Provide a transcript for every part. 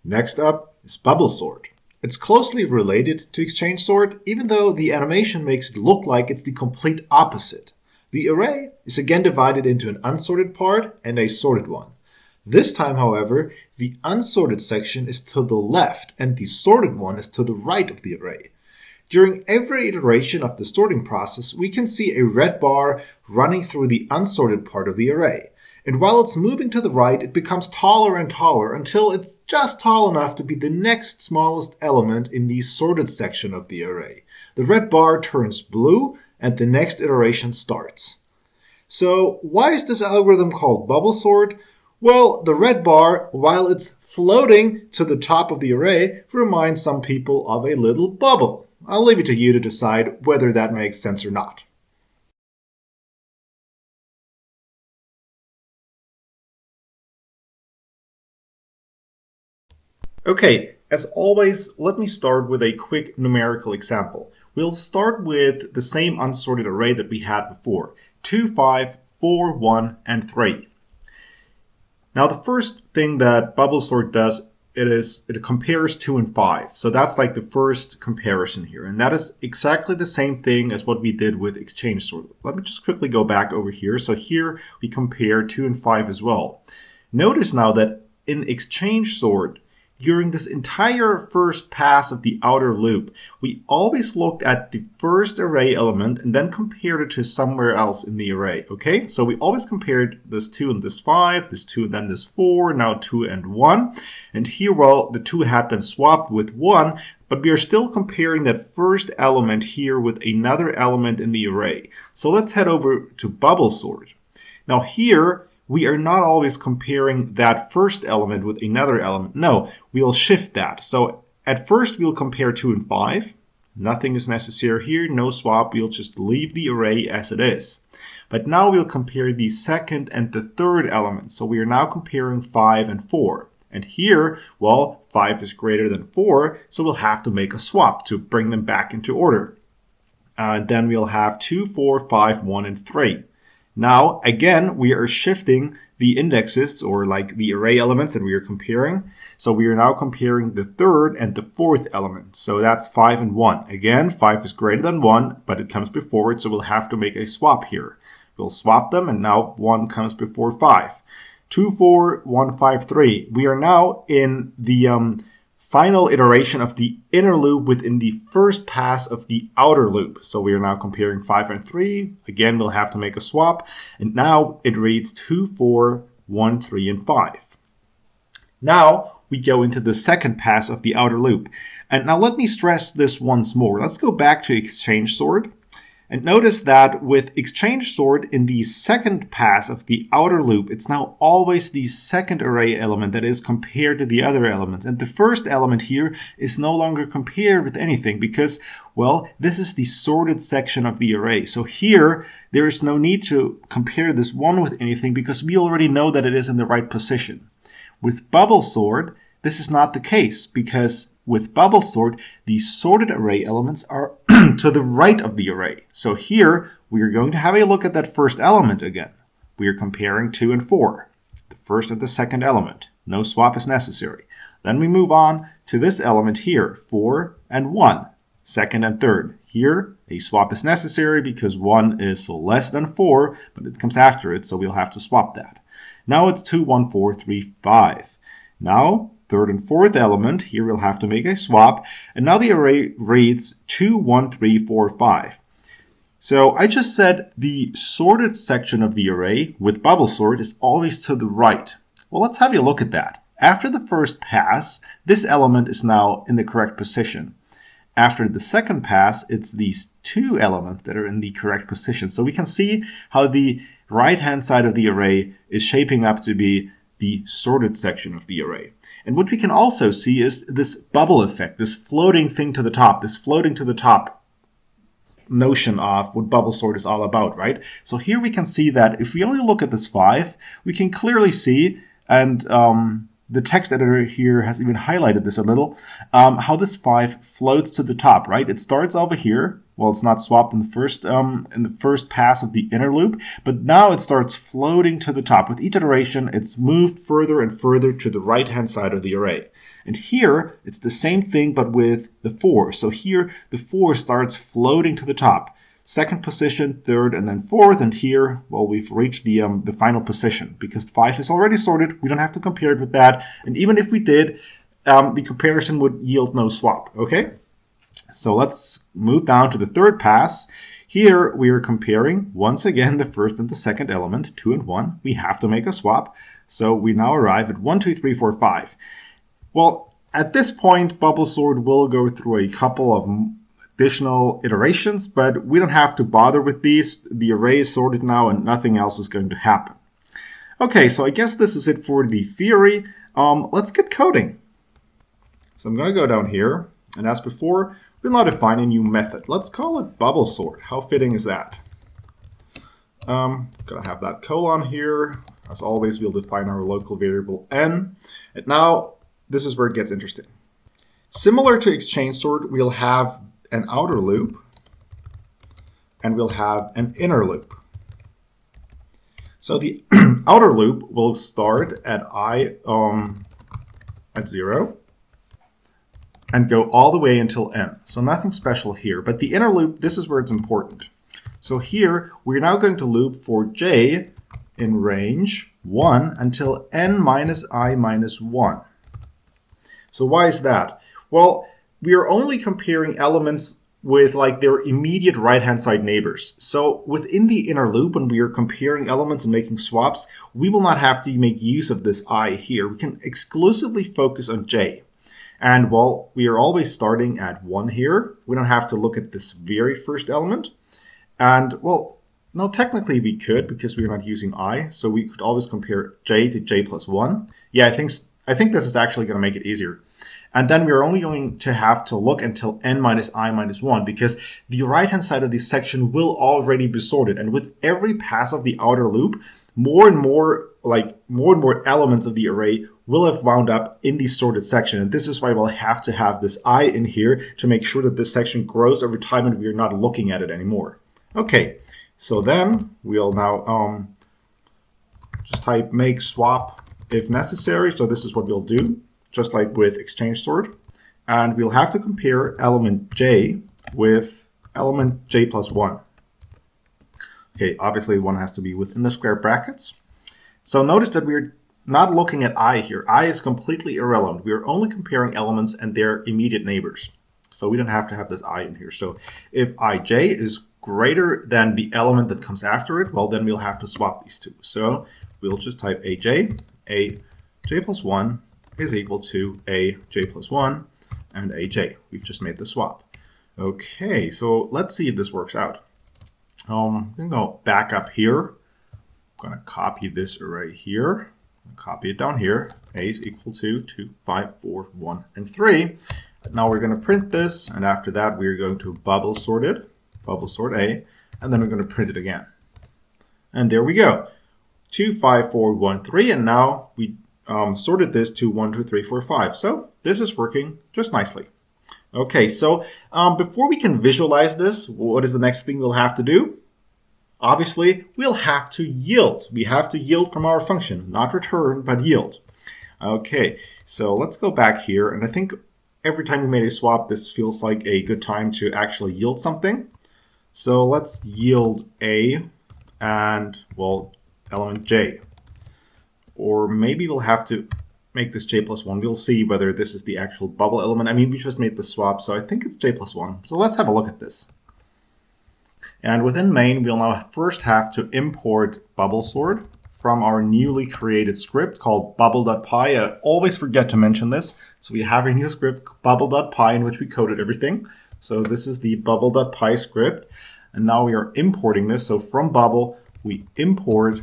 Next up is bubble sort. It's closely related to exchange sort, even though the animation makes it look like it's the complete opposite. The array is again divided into an unsorted part and a sorted one. This time, however, the unsorted section is to the left and the sorted one is to the right of the array. During every iteration of the sorting process, we can see a red bar running through the unsorted part of the array. And while it's moving to the right, it becomes taller and taller until it's just tall enough to be the next smallest element in the sorted section of the array. The red bar turns blue and the next iteration starts. So why is this algorithm called bubble sort? Well, the red bar, while it's floating to the top of the array, reminds some people of a little bubble. I'll leave it to you to decide whether that makes sense or not. Okay, as always, let me start with a quick numerical example. We'll start with the same unsorted array that we had before, 2, 5, 4, 1, and 3. Now the first thing that bubble sort does, it compares 2 and 5. So that's like the first comparison here. And that is exactly the same thing as what we did with exchange sort. Let me just quickly go back over here. So here we compare 2 and 5 as well. Notice now that in exchange sort, during this entire first pass of the outer loop, we always looked at the first array element and then compared it to somewhere else in the array, okay? So we always compared this 2 and this 5, this 2 and then this 4, now 2 and 1. And here, well, the 2 had been swapped with 1, but we are still comparing that first element here with another element in the array. So let's head over to bubble sort. Now here, we are not always comparing that first element with another element. No, we'll shift that. So at first we'll compare 2 and 5. Nothing is necessary here, no swap. We'll just leave the array as it is. But now we'll compare the second and the third element. So we are now comparing 5 and 4. And here, well, 5 is greater than 4, so we'll have to make a swap to bring them back into order. Then we'll have 2, 4, 5, 1, and 3. Now, again, we are shifting the indexes, or like the array elements that we are comparing. So we are now comparing the third and the fourth element. So that's 5 and 1. Again, 5 is greater than 1, but it comes before it, so we'll have to make a swap here. We'll swap them, and now 1 comes before 5. 2, 4, 1, 5, 3. We are now in the final iteration of the inner loop within the first pass of the outer loop. So we are now comparing 5 and 3. Again, we'll have to make a swap. And now it reads 2, 4, 1, 3, and 5. Now we go into the second pass of the outer loop. And now let me stress this once more. Let's go back to exchange sort. And notice that with exchange sort in the second pass of the outer loop, it's now always the second array element that is compared to the other elements. And the first element here is no longer compared with anything because, well, this is the sorted section of the array. So here, there is no need to compare this one with anything because we already know that it is in the right position. With bubble sort, this is not the case because with bubble sort, the sorted array elements are to the right of the array. So here, we are going to have a look at that first element again. We are comparing 2 and 4, the first and the second element. No swap is necessary. Then we move on to this element here, 4 and 1, second and third. Here, a swap is necessary because 1 is less than 4, but it comes after it, so we'll have to swap that. Now it's 2, 1, 4, 3, 5. Now, third and fourth element, here we'll have to make a swap. And now the array reads 2, 1, 3, 4, 5. So I just said the sorted section of the array with bubble sort is always to the right. Well, let's have a look at that. After the first pass, this element is now in the correct position. After the second pass, it's these two elements that are in the correct position. So we can see how the right-hand side of the array is shaping up to be the sorted section of the array. And what we can also see is this bubble effect, this floating thing to the top, this floating to the top notion of what bubble sort is all about, right? So here we can see that if we only look at this 5, we can clearly see, and the text editor here has even highlighted this a little, how this 5 floats to the top, right? It starts over here. Well, it's not swapped in the first pass of the inner loop, but now it starts floating to the top. With each iteration, it's moved further and further to the right-hand side of the array. And here, it's the same thing, but with the 4. So here, the 4 starts floating to the top. Second position, third, and then fourth. And here, well, we've reached the final position because 5 is already sorted. We don't have to compare it with that. And even if we did, the comparison would yield no swap, okay? So let's move down to the third pass. Here, we are comparing, once again, the first and the second element, 2 and 1. We have to make a swap. So we now arrive at 1, 2, 3, 4, 5. Well, at this point, bubble sort will go through a couple of additional iterations, but we don't have to bother with these. The array is sorted now and nothing else is going to happen. Okay, so I guess this is it for the theory. Let's get coding. So I'm going to go down here, and as before, we'll now define a new method. Let's call it bubble sort. How fitting is that? Going to have that colon here. As always, we'll define our local variable n. And now, this is where it gets interesting. Similar to exchange sort, we'll have an outer loop and we'll have an inner loop. So the outer loop will start at I at 0 and go all the way until n. So nothing special here, but the inner loop, this is where it's important. So here we're now going to loop for j in range 1 until n minus I minus 1. So why is that? Well, we are only comparing elements with like their immediate right-hand side neighbors. So within the inner loop, when we are comparing elements and making swaps, we will not have to make use of this I here. We can exclusively focus on j. And while we are always starting at 1 here, we don't have to look at this very first element. And well, no, technically we could because we're not using I. So we could always compare j to j plus 1. Yeah, I think this is actually going to make it easier. And then we're only going to have to look until n minus I minus 1 because the right-hand side of this section will already be sorted. And with every pass of the outer loop, more and more elements of the array will have wound up in the sorted section. And this is why we'll have to have this I in here to make sure that this section grows over time and we're not looking at it anymore. Okay, so then we'll now just type make swap if necessary. So this is what we'll do, just like with exchange sort. And we'll have to compare element j with element j plus 1. Okay, obviously one has to be within the square brackets. So notice that we're not looking at I here. I is completely irrelevant. We are only comparing elements and their immediate neighbors. So we don't have to have this I in here. So if ij is greater than the element that comes after it, well, then we'll have to swap these two. So we'll just type aj plus 1 is equal to aj plus 1 and aj. We've just made the swap. Okay, so let's see if this works out. I'm going to go back up here. I'm going to copy this array here. Copy it down here. A is equal to 2, 5, 4, 1, and 3. Now we're going to print this, and after that we're going to bubble sort it, bubble sort A, and then we're going to print it again. And there we go. 2, 5, 4, 1, 3, and now we sorted this to 1, 2, 3, 4, 5. So this is working just nicely. Okay, so before we can visualize this, what is the next thing we'll have to do? Obviously, we'll have to yield. We have to yield from our function, not return, but yield. Okay, so let's go back here, and I think every time we made a swap, this feels like a good time to actually yield something. So let's yield A and, well, element J. Or maybe we'll have to make this J plus 1. We'll see whether this is the actual bubble element. I mean, we just made the swap, so I think it's J plus 1. So let's have a look at this. And within main, we'll now first have to import bubble sort from our newly created script called bubble.py. I always forget to mention this. So we have a new script, bubble.py, in which we coded everything. So this is the bubble.py script. And now we are importing this. So from bubble, we import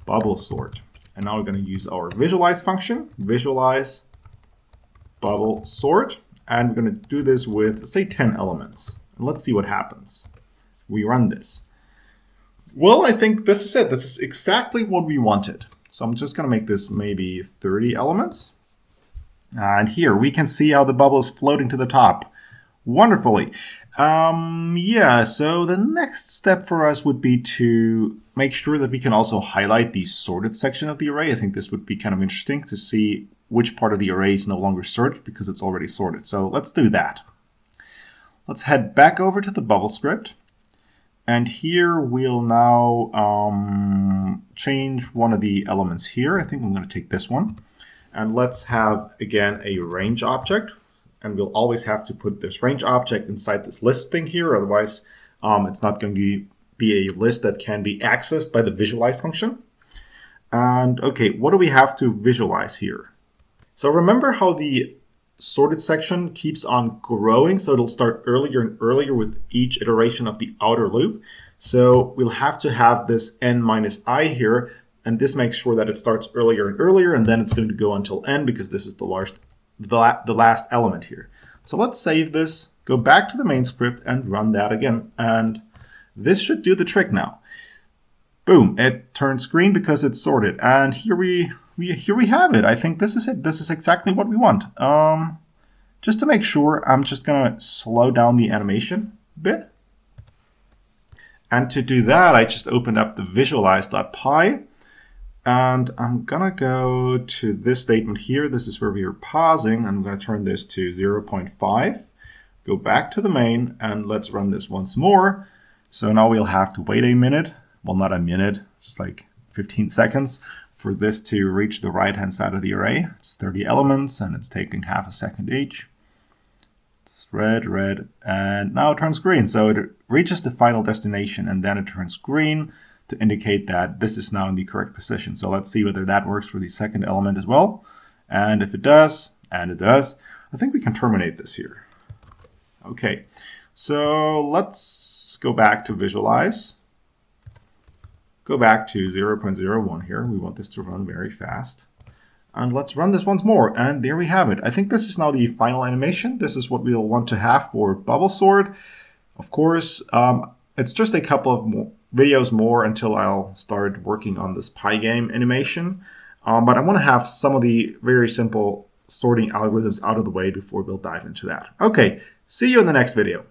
bubble sort. And now we're going to use our visualize function, visualize bubble sort. And we're going to do this with, say, 10 elements. And let's see what happens. We run this. Well, I think this is it. This is exactly what we wanted. So I'm just going to make this maybe 30 elements. And here we can see how the bubble is floating to the top wonderfully. Yeah, so the next step for us would be to make sure that we can also highlight the sorted section of the array. I think this would be kind of interesting to see which part of the array is no longer sorted because it's already sorted. So let's do that. Let's head back over to the bubble script. And here we'll now change one of the elements here. I think I'm going to take this one. And let's have, again, a range object. And we'll always have to put this range object inside this list thing here. Otherwise, it's not going to be a list that can be accessed by the visualize function. And OK, what do we have to visualize here? So remember how the sorted section keeps on growing, so it'll start earlier and earlier with each iteration of the outer loop. So we'll have to have this n minus I here, and this makes sure that it starts earlier and earlier, and then it's going to go until n because this is the last element here. So let's save this, go back to the main script, and run that again. And this should do the trick now. Boom! It turns green because it's sorted, and here we have it. I think this is it. This is exactly what we want. Just to make sure, I'm just going to slow down the animation a bit. And to do that, I just opened up the visualize.py. And I'm going to go to this statement here. This is where we are pausing. I'm going to turn this to 0.5. Go back to the main, and let's run this once more. So now we'll have to wait a minute. Well, not a minute, just like 15 seconds. For this to reach the right-hand side of the array. It's 30 elements, and it's taking half a second each. It's red, red, and now it turns green. So it reaches the final destination, and then it turns green to indicate that this is now in the correct position. So let's see whether that works for the second element as well. And if it does, and it does, I think we can terminate this here. Okay, so let's go back to visualize. Go back to 0.01 here. We want this to run very fast. And let's run this once more. And there we have it. I think this is now the final animation. This is what we'll want to have for bubble sort. Of course, it's just a couple of videos more until I'll start working on this Pygame animation. But I want to have some of the very simple sorting algorithms out of the way before we'll dive into that. Okay, see you in the next video.